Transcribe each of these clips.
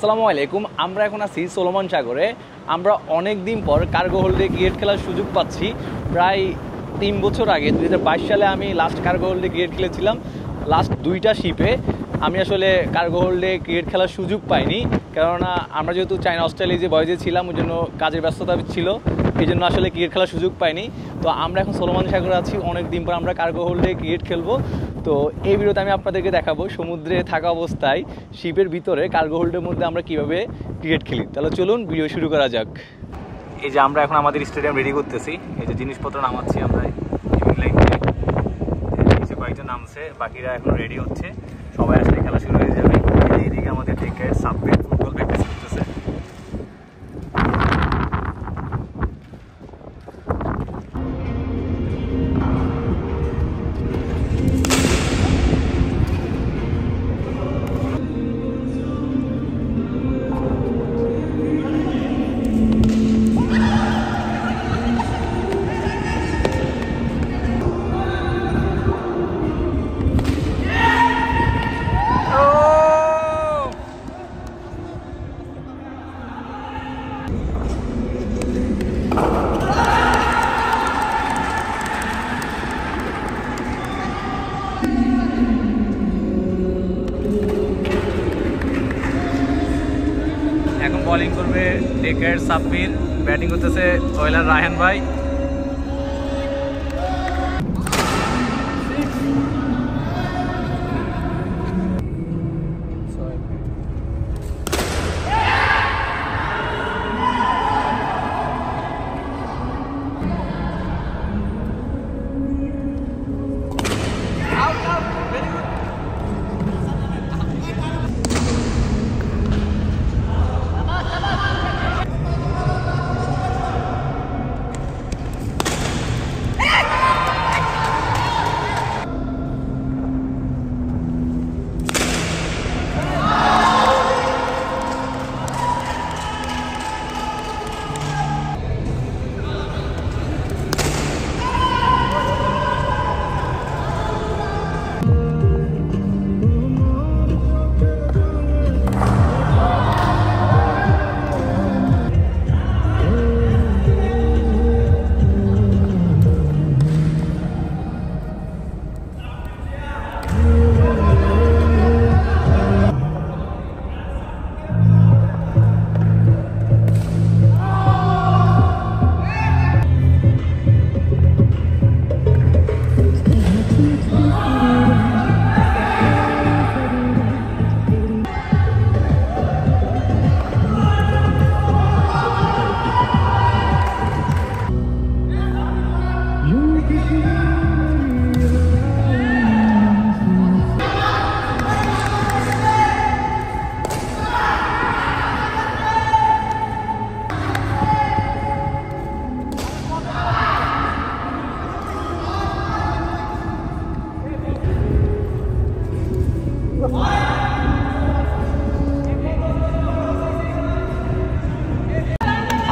আসসালামু আলাইকুম। আমরা এখন আছি সোলোমন সাগরে। আমরা অনেক দিন পর কার্গো হোল্ডে ক্রিকেট খেলার সুযোগ পাচ্ছি। প্রায় 3 বছর আগে 2022 সালে আমি লাস্ট কার্গো হোল্ডে ক্রিকেট খেলেছিলাম। লাস্ট 2টা শিপে আমি আসলে কার্গো হোল্ডে ক্রিকেট খেলার সুযোগ পাইনি, কেননা আমরা যেহেতু চায়না অস্ট্রেলিয়া যে বয়েজে ছিলাম ওই জন্য কাজের ব্যস্ততা ছিল, এই জন্য আসলে ক্রিকেট খেলার সুযোগ পাইনি। তো আমরা এখন সোলোমন সাগরে আছি, অনেক দিন পর আমরা কার্গো হোল্ডে ক্রিকেট খেলবো। তো এই ভিডিওতে আমি আপনাদেরকে দেখাবো সমুদ্রে থাকা অবস্থায় শিপের ভিতরে কার্গো হোল্ডের মধ্যে আমরা কিভাবে ক্রিকেট খেলি। তাহলে চলুন ভিডিও শুরু করা যাক। এই যে আমরা এখন আমাদের স্টেডিয়াম রেডি করতেছি, এই যে জিনিসপত্র নামাচ্ছি আমরা লাইন থেকে, নিচে কয়েকজন নামছে, বাকিরা এখন রেডি হচ্ছে, সবাই আসলে খেলা শুরু হয়ে যাবে। এইদিকে আমাদের থেকে সাবওয়ে ফুটবল প্র্যাকটিস করতেছে। এখন বোলিং করবে টেকের সাব্বির, ব্যাটিং করতেছে ওয়েলার রায়হান ভাই।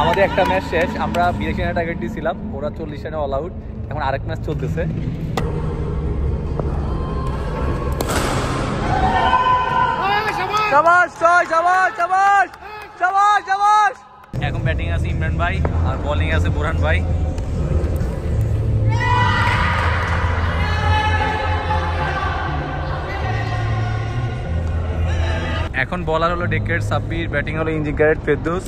আমাদের একটা ম্যাচ শেষ, আমরা 82 রানের টার্গেট দিয়েছিলাম, ওরা 40 রানে অল আউট। এখন আরেক ম্যাচ চলতেছে। এখন ব্যাটিং আছে ইমরান ভাই আর বোলিং আছে বুরহান ভাই। এখন বলার হলো ডেকের সাব্বির, ব্যাটিং হলো ইঞ্জিন ক্যারেট ফেরদৌস।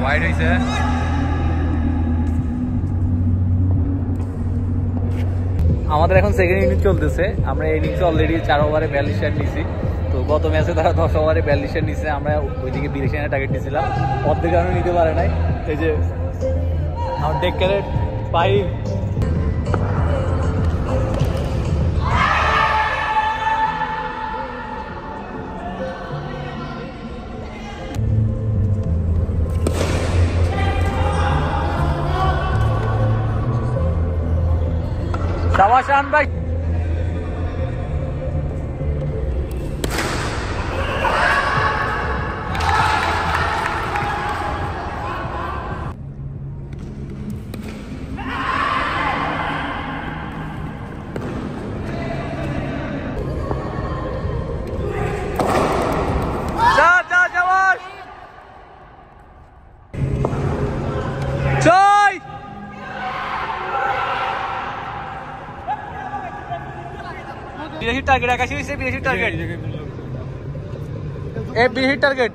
ওয়াইড হয়েছে। আমাদের এখন সেকেন্ড ইনিংস চলতেছে, আমরা এই ইনিংসে অলরেডি 4 ওভারে 42 রান নিছি। তো গত ম্যাচে তারা 10 ওভারে 42 রান নিছে, আমরা ওইদিকে 82 রানের টার্গেট দিয়েছিলাম, অর্ধেক রানও নিতে পারে নাই। এই যে আমার ডেক ক্যারেট পাই। শাবাশ রান ভাই। Target 81 82 target A 82 target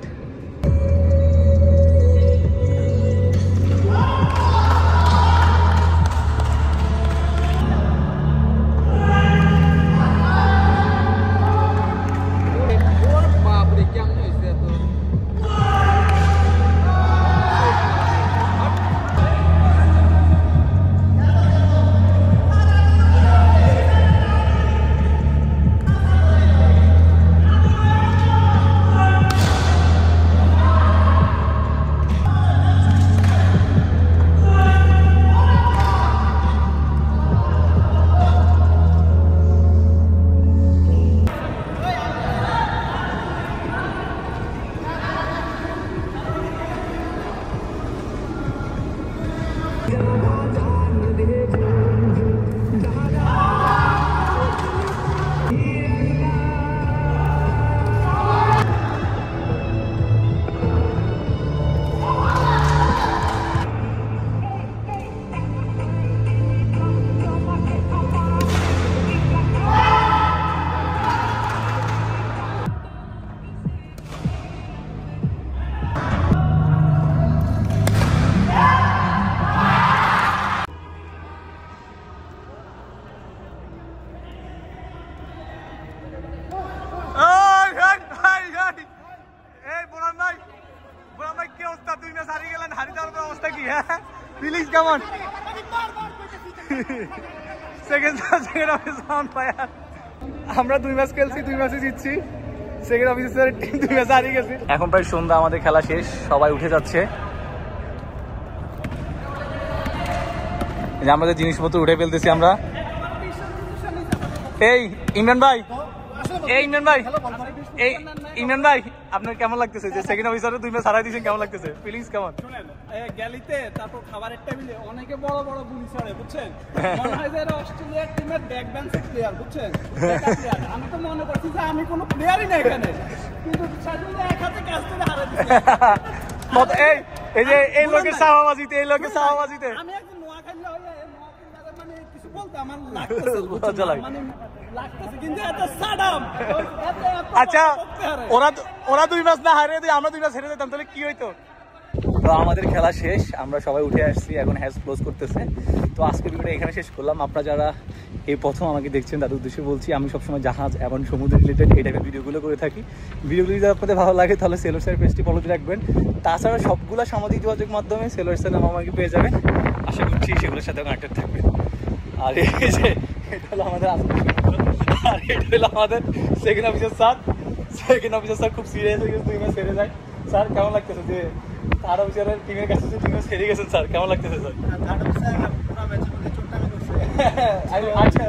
Feelings come on. Second of his round fire. আমরা 2 ম্যাচ খেলছি 2 ম্যাচে জিতছি সেকেন্ড অফিসারের টিম 2 ম্যাচ হারিয়ে গেছে এখন প্রায় সন্ধ্যা আমাদের খেলা শেষ সবাই উঠে যাচ্ছে এই যে আমাদের জিনিসপত্র উঠে ফেলতেছি আমরা এই ইমরান ভাই এই ইমরান ভাই আপনার কেমন লাগতেছে যে সেকেন্ড অফিসারে 2 ম্যাচ হারাই দিয়েছেন কেমন লাগতেছে ফিলিংস কেমন শুনেন গ্যালিতে তারপর খাবারের টেবিলে অনেকে বড় বড় গুলি ছড়ে বুঝছেন মনে হয় যে অস্ট্রেলিয়ার টিমের ব্যাক বেঞ্চ প্লেয়ার বুঝছেন আমি তো মনে করছি যে আমি কোনো প্লেয়ারই না এখানে কিন্তু সাজুদা এক হাতে ক্যাচ করে হারাই দিয়েছে এই যে এই লোকের সাহাবাজিতে আমি একজন নোয়াখালী হয়ে মানে কিছু বলতে আমার লাগতেছে মানে লাগতেছে কিন্তু এত সাডাম আচ্ছা ওরা 2 ম্যাচ না হারিয়ে দিয়ে আমরা 2 ম্যাচ হেরে যেতাম তাহলে কি হইতো তো আমাদের খেলা শেষ আমরা সবাই উঠে আসছি এখন হ্যাজ ক্লোজ করতেছে তো আজকের ভিডিওটা এখানে শেষ করলাম আপনারা যারা এই প্রথম আমাকে দেখছেন তাদের উদ্দেশ্যে বলছি আমি সবসময় জাহাজ এবং সমুদ্র রিলেটেড এই টাইপের ভিডিওগুলো করে থাকি ভিডিওগুলি যদি আপনাদের ভালো লাগে তাহলে সেলর স্যার পেজটি ফলো দিয়ে রাখবেন তাছাড়া সবগুলো সামাজিক যোগাযোগ মাধ্যমে সেলর স্যার নাম আমাকে পেয়ে যাবেন আশা করছি সেগুলোর সাথে কানেক্টেড থাকবেন আর এই যে এটা হলো আমাদের আর এটা হলো আমাদের সেকেন্ড অফিসার স্যার খুব সিরিয়াস হয়ে গেছে 2 ম্যাচ হেরে যায় স্যার কেমন লাগতেছে যে থার্ড অফিসারের টিমের কাছে যে 2 ম্যাচ হেরে গেছেন স্যার কেমন লাগতেছে স্যার থার্ড অফিসার পুরো ম্যাচের মধ্যে চোটটামি করছে আচ্ছা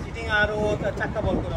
চিটিং আর ও চাক্কা বল করে